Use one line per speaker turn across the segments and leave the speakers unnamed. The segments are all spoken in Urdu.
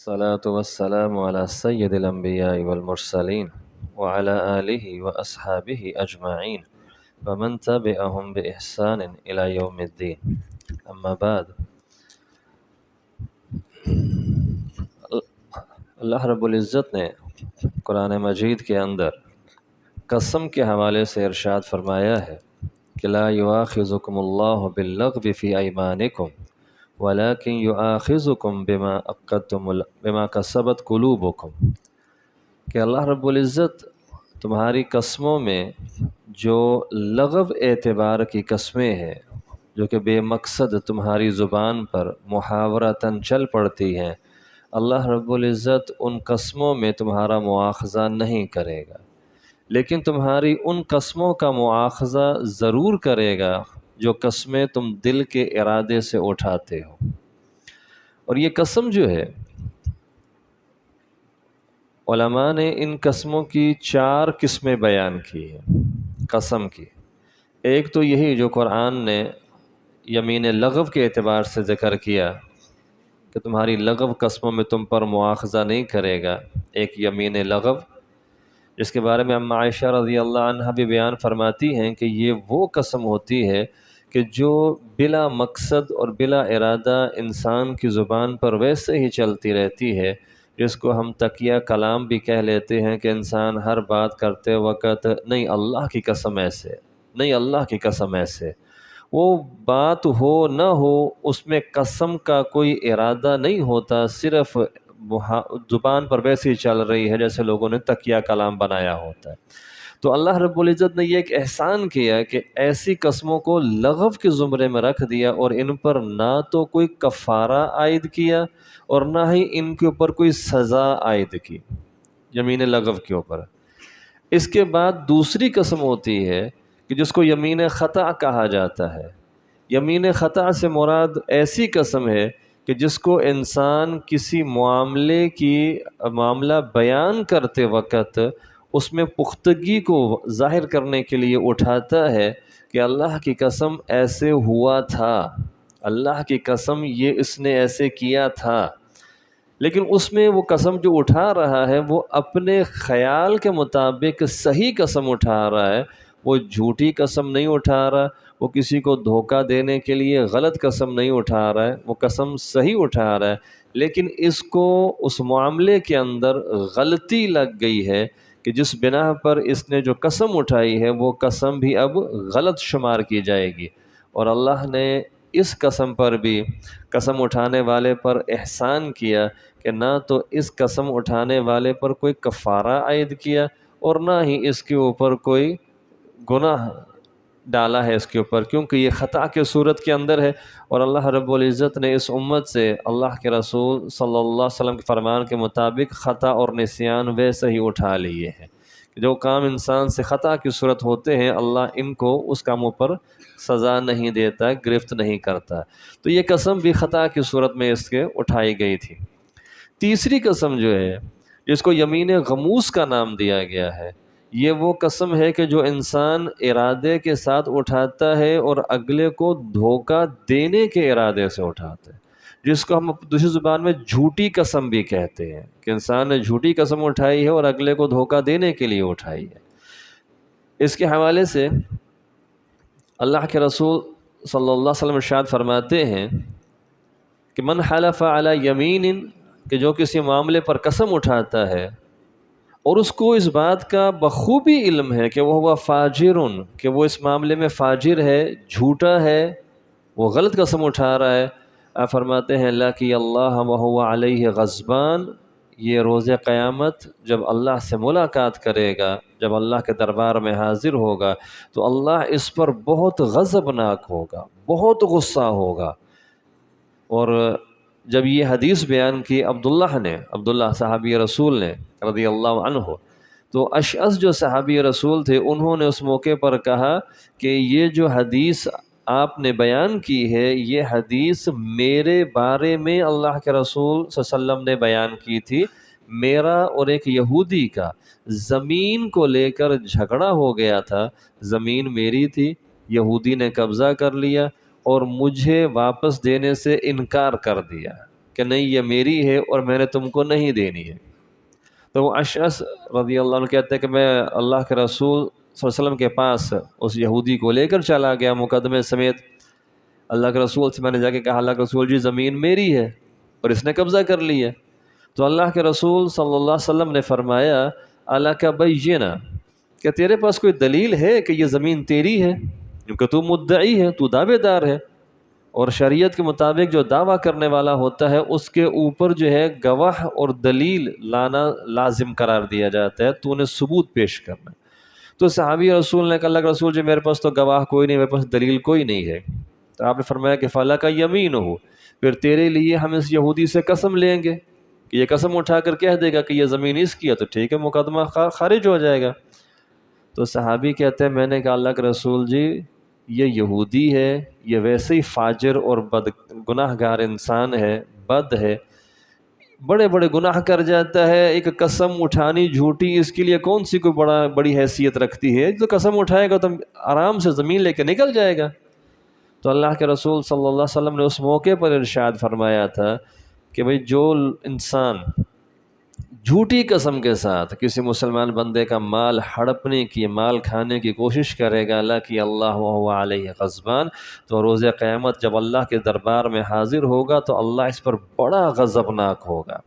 الصلاة والسلام على سيد الأنبياء والمرسلين وعلى آله وأصحابه أجمعين ومن تبعهم بإحسان إلى يوم الدين أما بعد اللہ رب العزت نے قرآن مجید کے اندر قسم کے حوالے سے ارشاد فرمایا ہے کہ لا یؤاخذکم اللہ باللغو فی ایمانکم ولیکن یؤاخذکم بما کسبت قلوبکم، کہ اللہ رب العزت تمہاری قسموں میں جو لغو اعتبار کی قسمیں ہیں، جو کہ بے مقصد تمہاری زبان پر محاورتاً چل پڑتی ہیں، اللہ رب العزت ان قسموں میں تمہارا مواخذہ نہیں کرے گا، لیکن تمہاری ان قسموں کا مواخذہ ضرور کرے گا جو قسمیں تم دل کے ارادے سے اٹھاتے ہو۔ اور یہ قسم جو ہے، علماء نے ان قسموں کی 4 قسمیں بیان کی ہیں قسم کی۔ ایک تو یہی جو قرآن نے یمین لغو کے اعتبار سے ذکر کیا کہ تمہاری لغو قسموں میں تم پر مواخذہ نہیں کرے گا، ایک یمین لغو، جس کے بارے میں ام عائشہ رضی اللہ عنہا بھی بیان فرماتی ہیں کہ یہ وہ قسم ہوتی ہے کہ جو بلا مقصد اور بلا ارادہ انسان کی زبان پر ویسے ہی چلتی رہتی ہے، جس کو ہم تقیہ کلام بھی کہہ لیتے ہیں کہ انسان ہر بات کرتے وقت نہیں اللہ کی قسم ایسے، نہیں اللہ کی قسم ایسے، وہ بات ہو نہ ہو اس میں قسم کا کوئی ارادہ نہیں ہوتا، صرف زبان پر ویسے ہی چل رہی ہے جیسے لوگوں نے تقیہ کلام بنایا ہوتا ہے۔ تو اللہ رب العزت نے یہ ایک احسان کیا کہ ایسی قسموں کو لغو کے زمرے میں رکھ دیا، اور ان پر نہ تو کوئی کفارہ عائد کیا اور نہ ہی ان کے اوپر کوئی سزا عائد کی یمین لغو کے اوپر۔ اس کے بعد دوسری قسم ہوتی ہے کہ جس کو یمین خطا کہا جاتا ہے۔ یمین خطا سے مراد ایسی قسم ہے کہ جس کو انسان کسی معاملہ بیان کرتے وقت اس میں پختگی کو ظاہر کرنے کے لیے اٹھاتا ہے کہ اللہ کی قسم ایسے ہوا تھا، اللہ کی قسم یہ اس نے ایسے کیا تھا، لیکن اس میں وہ قسم جو اٹھا رہا ہے وہ اپنے خیال کے مطابق صحیح قسم اٹھا رہا ہے، وہ جھوٹی قسم نہیں اٹھا رہا، وہ کسی کو دھوکہ دینے کے لیے غلط قسم نہیں اٹھا رہا ہے، وہ قسم صحیح اٹھا رہا ہے، لیکن اس کو اس معاملے کے اندر غلطی لگ گئی ہے کہ جس بنا پر اس نے جو قسم اٹھائی ہے وہ قسم بھی اب غلط شمار کی جائے گی، اور اللہ نے اس قسم پر بھی قسم اٹھانے والے پر احسان کیا کہ نہ تو اس قسم اٹھانے والے پر کوئی کفارہ عائد کیا اور نہ ہی اس کے اوپر کوئی گناہ ڈالا ہے اس کے اوپر، کیونکہ یہ خطا کے صورت کے اندر ہے، اور اللہ رب العزت نے اس امت سے اللہ کے رسول صلی اللہ علیہ وسلم کے فرمان کے مطابق خطا اور نسیان ویسے ہی اٹھا لیے ہیں۔ جو کام انسان سے خطا کی صورت ہوتے ہیں اللہ ان کو اس کاموں پر سزا نہیں دیتا، گرفت نہیں کرتا، تو یہ قسم بھی خطا کی صورت میں اس کے اٹھائی گئی تھی۔ تیسری قسم جو ہے جس کو یمین غموس کا نام دیا گیا ہے، یہ وہ قسم ہے کہ جو انسان ارادے کے ساتھ اٹھاتا ہے اور اگلے کو دھوکہ دینے کے ارادے سے اٹھاتا ہے، جس کو ہم دوسری زبان میں جھوٹی قسم بھی کہتے ہیں، کہ انسان نے جھوٹی قسم اٹھائی ہے اور اگلے کو دھوکہ دینے کے لیے اٹھائی ہے۔ اس کے حوالے سے اللہ کے رسول صلی اللہ علیہ وسلم ارشاد فرماتے ہیں کہ من حلف علی یمین، کہ جو کسی معاملے پر قسم اٹھاتا ہے اور اس کو اس بات کا بخوبی علم ہے کہ وہ فاجر، کہ وہ اس معاملے میں فاجر ہے، جھوٹا ہے، وہ غلط قسم اٹھا رہا ہے، آپ فرماتے ہیں لقی اللہ وہو علیہ غضبان، یہ روز قیامت جب اللہ سے ملاقات کرے گا، جب اللہ کے دربار میں حاضر ہوگا تو اللہ اس پر بہت غضبناک ہوگا، بہت غصہ ہوگا۔ اور جب یہ حدیث بیان کی عبداللہ صحابی رسول نے رضی اللہ عنہ، تو اشعث جو صحابی رسول تھے انہوں نے اس موقع پر کہا کہ یہ جو حدیث آپ نے بیان کی ہے یہ حدیث میرے بارے میں اللہ کے رسول صلی اللہ علیہ وسلم نے بیان کی تھی، میرا اور ایک یہودی کا زمین کو لے کر جھگڑا ہو گیا تھا، زمین میری تھی، یہودی نے قبضہ کر لیا اور مجھے واپس دینے سے انکار کر دیا، کہ نہیں یہ میری ہے اور میں نے تم کو نہیں دینی ہے۔ تو وہ اشعث رضی اللہ عنہ کہتے ہیں کہ میں اللہ کے رسول صلی اللہ علیہ وسلم کے پاس اس یہودی کو لے کر چلا گیا مقدمے سمیت۔ اللہ کے رسول سے میں نے جا کے کہا، اللہ کے رسول جی زمین میری ہے اور اس نے قبضہ کر لی ہے۔ تو اللہ کے رسول صلی اللہ علیہ وسلم نے فرمایا الک بینہ، کہ تیرے پاس کوئی دلیل ہے کہ یہ زمین تیری ہے؟ کیونکہ تو مدعی ہے، تو دعوے دار ہے، اور شریعت کے مطابق جو دعویٰ کرنے والا ہوتا ہے اس کے اوپر جو ہے گواہ اور دلیل لانا لازم قرار دیا جاتا ہے، تو نے ثبوت پیش کرنا ہے۔ تو صحابی رسول نے کہا اللہ کے رسول جی میرے پاس تو گواہ کوئی نہیں، میرے پاس دلیل کوئی نہیں ہے۔ تو آپ نے فرمایا کہ فلا کا یمین ہو، پھر تیرے لیے ہم اس یہودی سے قسم لیں گے کہ یہ قسم اٹھا کر کہہ دے گا کہ یہ زمین اس کی ہے، تو ٹھیک ہے مقدمہ خارج ہو جائے گا۔ تو صحابی کہتے ہیں میں نے کہا اللہ کے رسول جی یہ یہودی ہے، یہ ویسے ہی فاجر اور گناہ گار انسان ہے، بد ہے، بڑے بڑے گناہ کر جاتا ہے، ایک قسم اٹھانی جھوٹی اس کے لیے کون سی کوئی بڑی حیثیت رکھتی ہے، جو قسم اٹھائے گا تو آرام سے زمین لے کے نکل جائے گا۔ تو اللہ کے رسول صلی اللہ علیہ وسلم نے اس موقع پر ارشاد فرمایا تھا کہ بھئی جو انسان جھوٹی قسم کے ساتھ کسی مسلمان بندے کا مال ہڑپنے کی، مال کھانے کی کوشش کرے گا لقی اللہ وہو علیہ غضبان، تو روز قیامت جب اللہ کے دربار میں حاضر ہوگا تو اللہ اس پر بڑا غضبناک ہوگا۔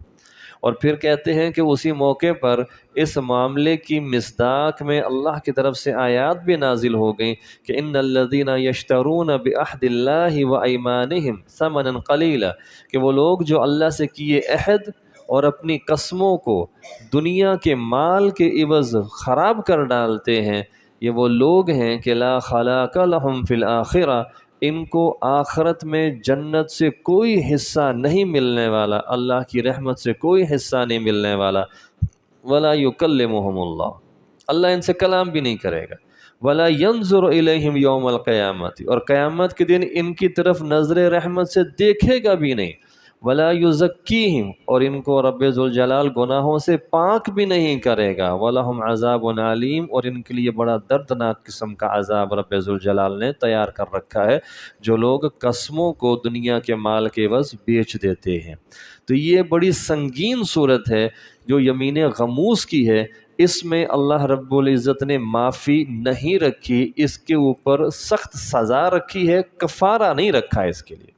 اور پھر کہتے ہیں کہ اسی موقع پر اس معاملے کی مصداق میں اللہ کی طرف سے آیات بھی نازل ہو گئیں کہ ان الذین یشترون بعہد اللہ وایمانہم ثمنا قلیلا، کہ وہ لوگ جو اللہ سے کیے عہد اور اپنی قسموں کو دنیا کے مال کے عوض خراب کر ڈالتے ہیں، یہ وہ لوگ ہیں کہ لا خلاق لہم فی الآخرہ، ان کو آخرت میں جنت سے کوئی حصہ نہیں ملنے والا، اللہ کی رحمت سے کوئی حصہ نہیں ملنے والا۔ ولا یکلمہم اللہ، اللہ ان سے کلام بھی نہیں کرے گا۔ ولا ینظر الیہم یوم القیامت، اور قیامت کے دن ان کی طرف نظر رحمت سے دیکھے گا بھی نہیں۔ ولا یزکیہم، اور ان کو رب ذوالجلال گناہوں سے پاک بھی نہیں کرے گا۔ ولہم عذاب علیم، اور ان کے لیے بڑا دردناک قسم کا عذاب رب ذوالجلال نے تیار کر رکھا ہے جو لوگ قسموں کو دنیا کے مال کے عوض بیچ دیتے ہیں۔ تو یہ بڑی سنگین صورت ہے جو یمین غموس کی ہے، اس میں اللہ رب العزت نے معافی نہیں رکھی، اس کے اوپر سخت سزا رکھی ہے، کفارہ نہیں رکھا ہے اس کے لیے۔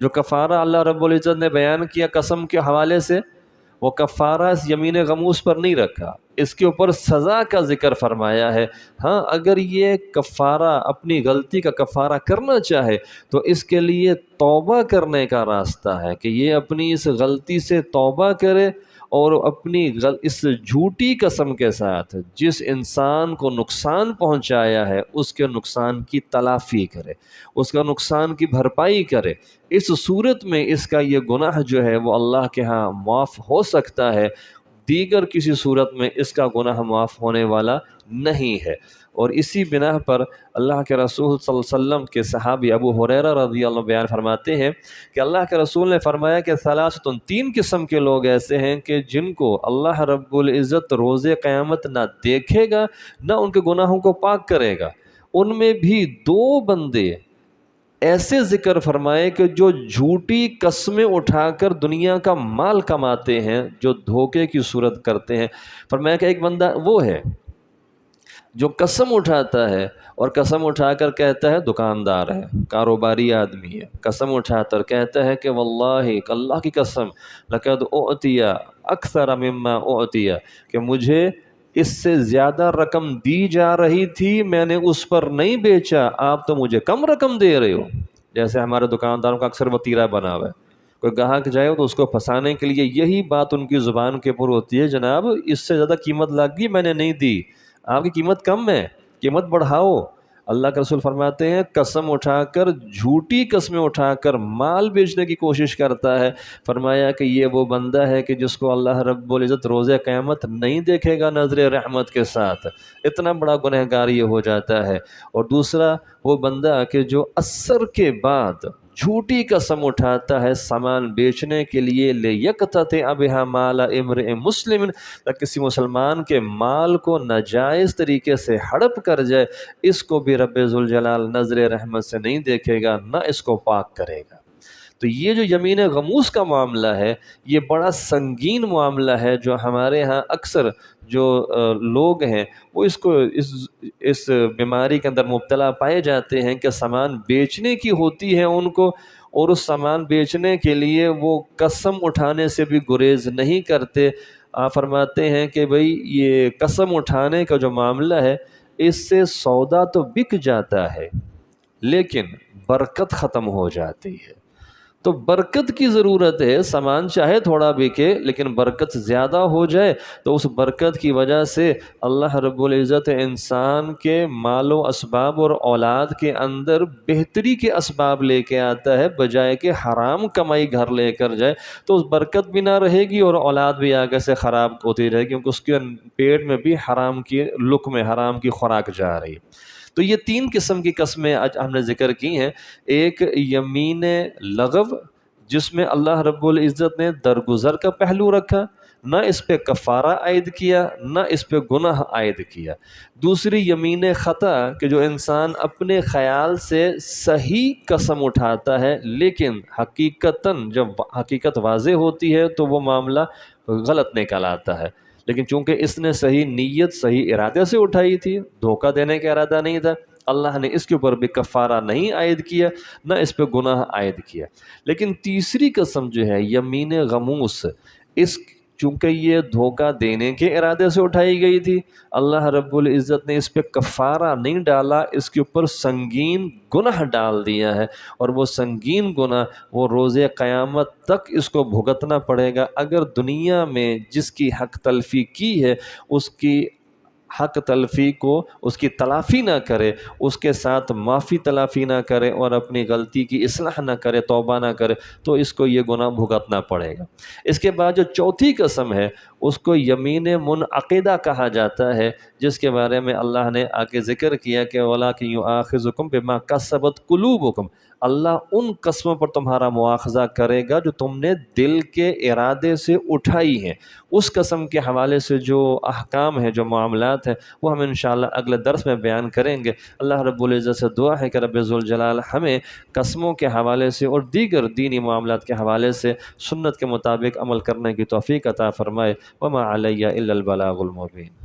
جو کفارہ اللہ رب العزت نے بیان کیا قسم کے حوالے سے، وہ کفارہ اس یمین غموس پر نہیں رکھا، اس کے اوپر سزا کا ذکر فرمایا ہے۔ ہاں اگر یہ کفارہ اپنی غلطی کا کفارہ کرنا چاہے تو اس کے لیے توبہ کرنے کا راستہ ہے کہ یہ اپنی اس غلطی سے توبہ کرے اور اپنی اس جھوٹی قسم کے ساتھ جس انسان کو نقصان پہنچایا ہے اس کے نقصان کی تلافی کرے، اس کا نقصان کی بھرپائی کرے۔ اس صورت میں اس کا یہ گناہ جو ہے وہ اللہ کے ہاں معاف ہو سکتا ہے، دیگر کسی صورت میں اس کا گناہ معاف ہونے والا نہیں ہے۔ اور اسی بنا پر اللہ کے رسول صلی اللہ علیہ وسلم کے صحابی ابو ہریرہ رضی اللہ عنہ بیان فرماتے ہیں کہ اللہ کے رسول نے فرمایا کہ ثلاثۃ، تین قسم کے لوگ ایسے ہیں کہ جن کو اللہ رب العزت روز قیامت نہ دیکھے گا نہ ان کے گناہوں کو پاک کرے گا۔ ان میں بھی دو بندے ایسے ذکر فرمائے کہ جو جھوٹی قسمیں اٹھا کر دنیا کا مال کماتے ہیں، جو دھوکے کی صورت کرتے ہیں۔ فرمایا کہ ایک بندہ وہ ہے جو قسم اٹھاتا ہے اور قسم اٹھا کر کہتا ہے، دکاندار ہے، کاروباری آدمی ہے، قسم اٹھا کر کہتا ہے کہ واللہ اللہ کی قسم لقد اعطی اکثر مما اعطی، کہ مجھے اس سے زیادہ رقم دی جا رہی تھی، میں نے اس پر نہیں بیچا، آپ تو مجھے کم رقم دے رہے ہو۔ جیسے ہمارے دکانداروں کا اکثر وتیرہ بنا ہوا ہے، کوئی گاہک جائے تو اس کو پھنسانے کے لیے یہی بات ان کی زبان کے اوپر ہوتی ہے، جناب اس سے زیادہ قیمت لگ گئی، میں نے نہیں دی، آپ کی قیمت کم ہے، قیمت بڑھاؤ۔ اللہ کے رسول فرماتے ہیں قسم اٹھا کر، جھوٹی قسمیں اٹھا کر مال بیچنے کی کوشش کرتا ہے، فرمایا کہ یہ وہ بندہ ہے کہ جس کو اللہ رب العزت روز قیامت نہیں دیکھے گا نظر رحمت کے ساتھ، اتنا بڑا گنہگار یہ ہو جاتا ہے۔ اور دوسرا وہ بندہ کہ جو عصر کے بعد جھوٹی قسم اٹھاتا ہے سامان بیچنے کے لیے، لیقتطع بہا مال امرئ مسلم، کسی مسلمان کے مال کو ناجائز طریقے سے ہڑپ کر جائے، اس کو بھی رب ذوالجلال نظر رحمت سے نہیں دیکھے گا، نہ اس کو پاک کرے گا۔ تو یہ جو یمین غموس کا معاملہ ہے یہ بڑا سنگین معاملہ ہے، جو ہمارے ہاں اکثر جو لوگ ہیں وہ اس بیماری کے اندر مبتلا پائے جاتے ہیں کہ سامان بیچنے کی ہوتی ہے ان کو، اور اس سامان بیچنے کے لیے وہ قسم اٹھانے سے بھی گریز نہیں کرتے۔ آپ فرماتے ہیں کہ بھئی یہ قسم اٹھانے کا جو معاملہ ہے اس سے سودا تو بک جاتا ہے لیکن برکت ختم ہو جاتی ہے۔ تو برکت کی ضرورت ہے، سامان چاہے تھوڑا بکے لیکن برکت زیادہ ہو جائے تو اس برکت کی وجہ سے اللہ رب العزت انسان کے مال و اسباب اور اولاد کے اندر بہتری کے اسباب لے کے آتا ہے، بجائے کہ حرام کمائی گھر لے کر جائے تو اس برکت بھی نہ رہے گی اور اولاد بھی آگے سے خراب ہوتی رہے گی، کیونکہ اس کے پیٹ میں بھی حرام کی لقمے، حرام کی خوراک جا رہی ہے۔ تو یہ تین قسم کی قسمیں آج ہم نے ذکر کی ہیں۔ ایک یمین لغو جس میں اللہ رب العزت نے درگزر کا پہلو رکھا، نہ اس پہ کفارہ عائد کیا نہ اس پہ گناہ عائد کیا۔ دوسری یمین خطا کہ جو انسان اپنے خیال سے صحیح قسم اٹھاتا ہے لیکن حقیقتاً جب حقیقت واضح ہوتی ہے تو وہ معاملہ غلط نکل آتا ہے، لیکن چونکہ اس نے صحیح نیت صحیح ارادے سے اٹھائی تھی، دھوکہ دینے کا ارادہ نہیں تھا، اللہ نے اس کے اوپر بھی کفارہ نہیں عائد کیا نہ اس پہ گناہ عائد کیا۔ لیکن تیسری قسم جو ہے یمین غموس، اس چونکہ یہ دھوکہ دینے کے ارادے سے اٹھائی گئی تھی، اللہ رب العزت نے اس پہ کفارہ نہیں ڈالا، اس کے اوپر سنگین گناہ ڈال دیا ہے، اور وہ سنگین گناہ وہ روز قیامت تک اس کو بھگتنا پڑے گا۔ اگر دنیا میں جس کی حق تلفی کی ہے اس کی حق تلفی کو اس کی تلافی نہ کرے، اس کے ساتھ معافی تلافی نہ کرے اور اپنی غلطی کی اصلاح نہ کرے، توبہ نہ کرے، تو اس کو یہ گناہ بھگتنا پڑے گا۔ اس کے بعد جو چوتھی قسم ہے اس کو یمین منعقدہ کہا جاتا ہے، جس کے بارے میں اللہ نے آگے ذکر کیا کہ وَلَٰكِن يُؤَاخِذُكُم بِمَا كَسَبَتْ قُلُوبُكُم، اللہ ان قسموں پر تمہارا مواخذہ کرے گا جو تم نے دل کے ارادے سے اٹھائی ہیں۔ اس قسم کے حوالے سے جو احکام ہیں، جو معاملات ہیں، وہ ہم انشاءاللہ اگلے درس میں بیان کریں گے۔ اللہ رب العزت سے دعا ہے کہ رب ذوالجلال ہمیں قسموں کے حوالے سے اور دیگر دینی معاملات کے حوالے سے سنت کے مطابق عمل کرنے کی توفیق عطا فرمائے۔ وما علی الا البلاغ المبین۔